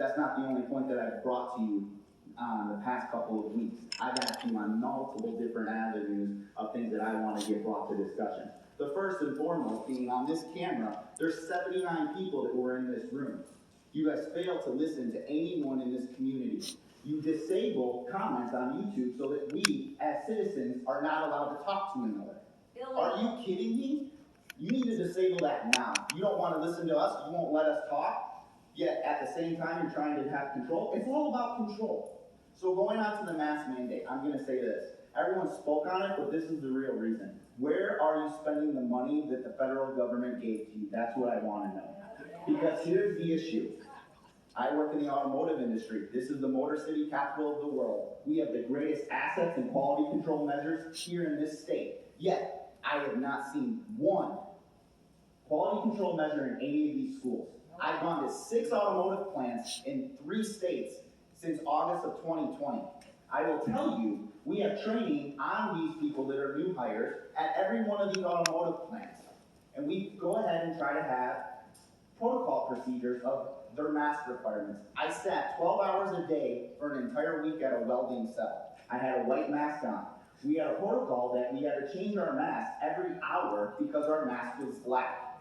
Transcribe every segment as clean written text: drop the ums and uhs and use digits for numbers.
That's not the only point that I've brought to you the past couple of weeks. I've asked you on multiple different avenues of things that I want to get brought to discussion. The first and foremost being on this camera, there's 79 people that were in this room. You guys failed to listen to anyone in this community. You disable comments on YouTube so that we, as citizens, are not allowed to talk to another. Are you kidding me? You need to disable that now. You don't want to listen to us, you won't let us talk, yet at the same time you're trying to have control. It's all about control. So going on to the mask mandate, I'm going to say this. Everyone spoke on it, but this is the real reason. Where are you spending the money that the federal government gave to you? That's what I want to know. Because here's the issue. I work in the automotive industry. This is the Motor City capital of the world. We have the greatest assets and quality control measures here in this state. Yet, I have not seen one quality control measure in any of these schools. I've gone to 6 automotive plants in 3 states since August of 2020. I will tell you, we have training on these people that are new hires at every one of these automotive plants. And we go ahead and try to have protocol procedures of their mask requirements. I sat 12 hours a day for an entire week at a welding cell. I had a white mask on. We had a protocol that we had to change our mask every hour because our mask was black.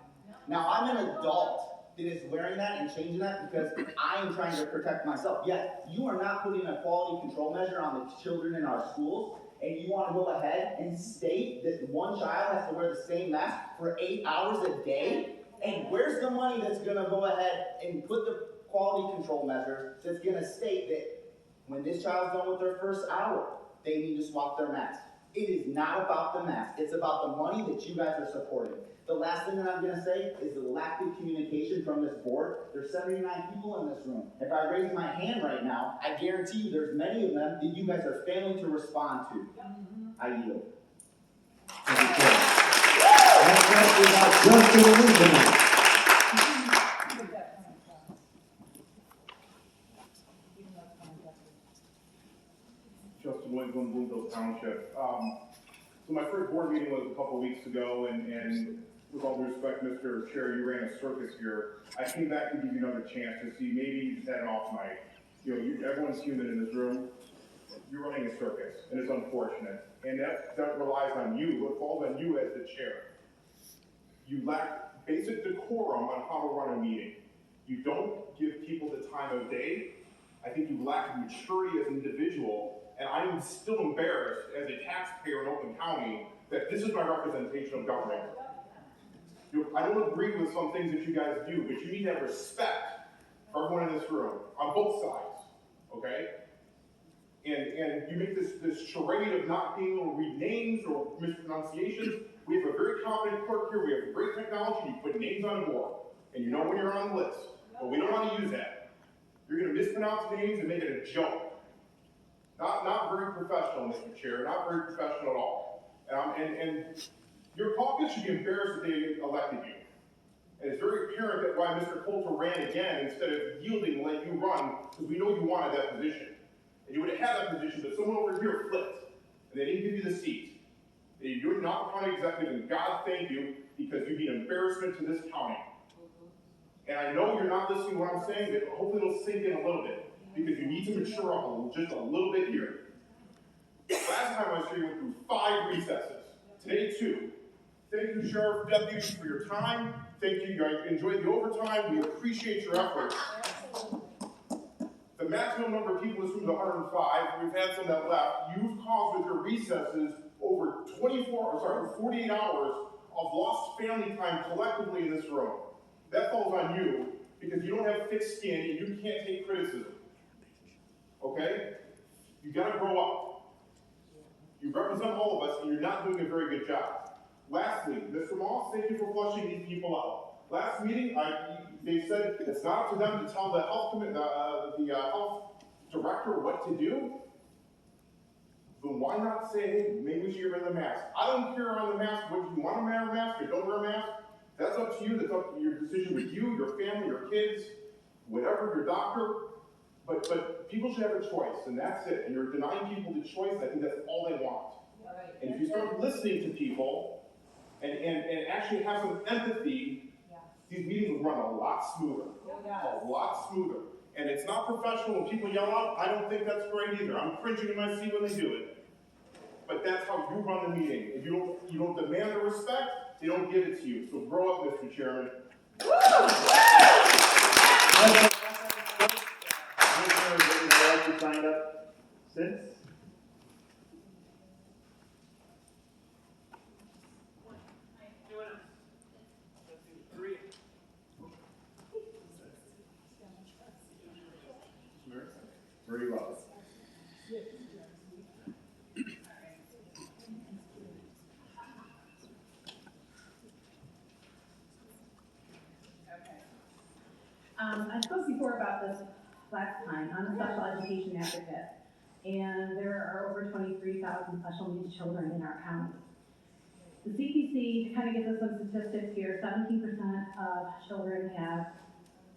Now, I'm an adult that is wearing that and changing that because I am trying to protect myself. Yet, you are not putting a quality control measure on the children in our schools, and you want to go ahead and state that one child has to wear the same mask for 8 hours a day? And where's the money that's going to go ahead and put the quality control measure that's going to state that when this child's done with their first hour, they need to swap their mask? It is not about the mask. It's about the money that you guys are supporting. The last thing that I'm going to say is the lack of communication from this board. There's 79 people in this room. If I raise my hand right now, I guarantee you there's many of them that you guys are failing to respond to. I yield. Justin Williams, Bloomfield Township. So my first board meeting was a couple weeks ago, and with all due respect, Mr. Chair, you ran a circus here. I came back to give you another chance to see maybe you just had an off night. Everyone's human in this room. You're running a circus, and it's unfortunate. And that relies on you. It falls on you as the chair. You lack basic decorum on how to run a meeting. You don't give people the time of day. I think you lack maturity as an individual, and I'm still embarrassed as a taxpayer in Oakland County that this is my representation of government. I don't agree with some things that you guys do, but you need to have respect for everyone in this room, on both sides, okay? And you make this charade of not being able to read names or mispronunciations. We have a very competent clerk here. We have great technology. You put names on a board, and you know when you're on the list. But we don't want to use that. You're going to mispronounce names and make it a joke. Not very professional, Mr. Chair. Not very professional at all. And your caucus should be embarrassed that they elected you. And it's very apparent that why Mr. Coulter ran again instead of yielding to let you run, because we know you wanted that position. And you would have had that position, but someone over here flipped, and they didn't give you the seat. You're not the county executive, and God thank you, because you'd be an embarrassment to this county. And I know you're not listening to what I'm saying, but hopefully it'll sink in a little bit, because you need to mature up just a little bit here. Last time I was here, you went through 5 recesses. Today, 2. Thank you, Sheriff, deputies, for your time. Thank you. I enjoyed the overtime. We appreciate your efforts. The maximum number of people in this room is 105. We've had some that left. You've caused with your recesses over 48 hours of lost family time collectively in this room. That falls on you because you don't have thick skin and you can't take criticism. Okay? You gotta grow up. You represent all of us and you're not doing a very good job. Lastly, Mr. Moss, thank you for flushing these people out. Last meeting, they said it's not up to them to tell the health director what to do. Then why not say, hey, maybe we should get rid of the mask? I don't care on the mask, whether you want to wear a mask or don't wear a mask. That's up to you. That's up to your decision with you, your family, your kids, whatever, your doctor. But people should have a choice, and that's it. And you're denying people the choice. I think that's all they want. Right. And if you start listening to people and actually have some empathy, these meetings will run a lot smoother. A lot smoother. And it's not professional when people yell out. I don't think that's great either. I'm cringing in my seat when they do it. But that's how you run the meeting. If you don't demand the respect, they don't give it to you. So grow up, Mr. Chairman. You signed up since? Very well. I spoke before about this last time. I'm a special education advocate, and there are over 23,000 special needs children in our county. The CPC kind of gives us some statistics here. 17% of children have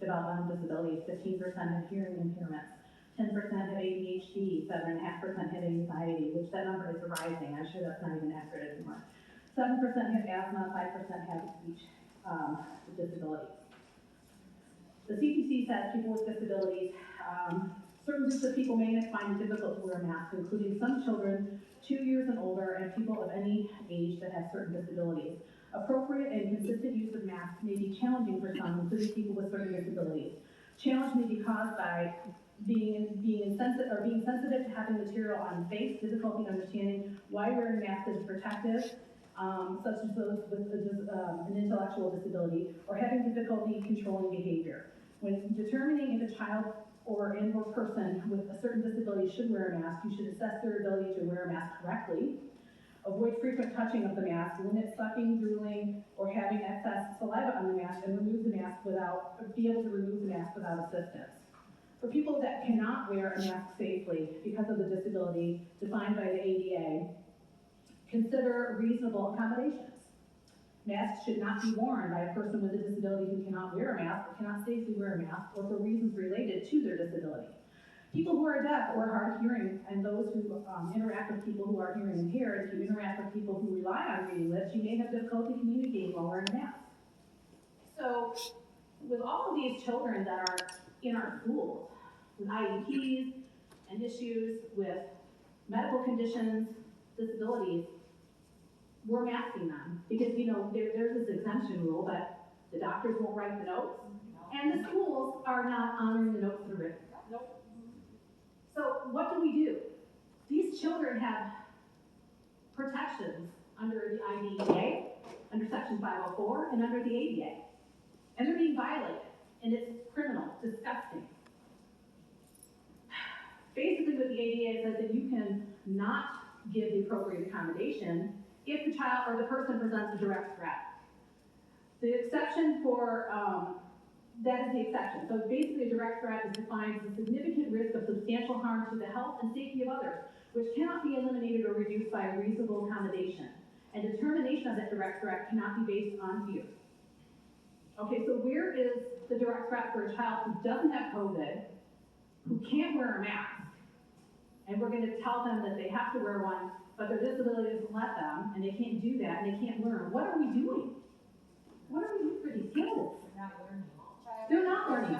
developmental disabilities, 15% have hearing impairments, 10% have ADHD, 7.5% have anxiety, which that number is rising. I'm sure that's not even accurate anymore. 7% have asthma, 5% have speech disabilities. The CPC says people with disabilities, certain groups of people may find it difficult to wear a mask, including some children 2 years and older and people of any age that have certain disabilities. Appropriate and consistent use of masks may be challenging for some, including people with certain disabilities. Challenge may be caused by being sensitive to having material on the face, difficulty understanding why wearing masks is protective, such as those with an intellectual disability, or having difficulty controlling behavior. When determining if a child or person with a certain disability should wear a mask, you should assess their ability to wear a mask correctly, avoid frequent touching of the mask, limit sucking, drooling, or having excess saliva on the mask, and be able to remove the mask without assistance. For people that cannot wear a mask safely because of the disability defined by the ADA, consider reasonable accommodations. Masks should not be worn by a person with a disability who cannot wear a mask or cannot safely wear a mask, or for reasons related to their disability. People who are deaf or hard of hearing, and those who interact with people who are hearing impaired, if you interact with people who rely on reading lips, you may have difficulty communicating while wearing a mask. So, with all of these children that are in our schools, with IEPs and issues with medical conditions, disabilities, we're masking them because, there's this exemption rule, but the doctors won't write the notes, and the schools are not honoring the notes that are written. Nope. So what do? These children have protections under the IDEA, under Section 504, and under the ADA, and they're being violated, and it's criminal, disgusting. Basically, what the ADA says that you can not give the appropriate accommodation if the child or the person presents a direct threat. The exception for, that is the exception. So basically a direct threat is defined as a significant risk of substantial harm to the health and safety of others, which cannot be eliminated or reduced by a reasonable accommodation. And determination of that direct threat cannot be based on fear. Okay, so where is the direct threat for a child who doesn't have COVID, who can't wear a mask, and we're going to tell them that they have to wear one, but their disability doesn't let them, and they can't do that, and they can't learn? What are we doing? What are we doing for these kids? They're not learning.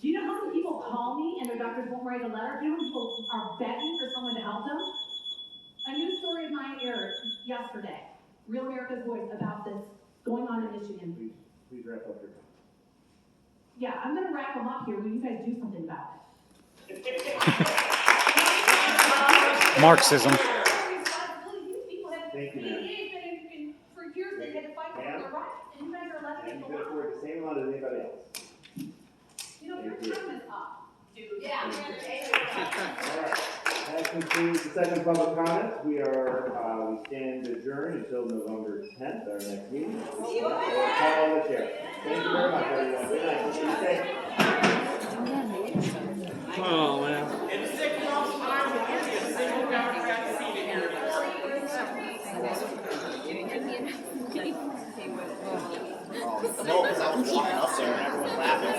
Do you know how many people call me and their doctors won't write a letter? Do you know how many people are begging for someone to help them? A news story of mine aired yesterday, Real America's Voice, about this going on in Michigan. Please wrap up your time. Yeah, I'm going to wrap them up here. Will you guys do something about it? Marxism. Thank you, ma'am. For years they had to fight for their rights, and you guys are letting And it you go could on. afford the same amount as anybody else. Your time is up, dude. Yeah. All right. That concludes the second public comment. We stand adjourned until November 10th, our next meeting. We'll call on the chair. Thank you very much, everyone. Good night. Be safe. Oh, man. In 6 months' time, we'll give you a single Democrat seat in here. No, because I was walking up there and everyone laughing.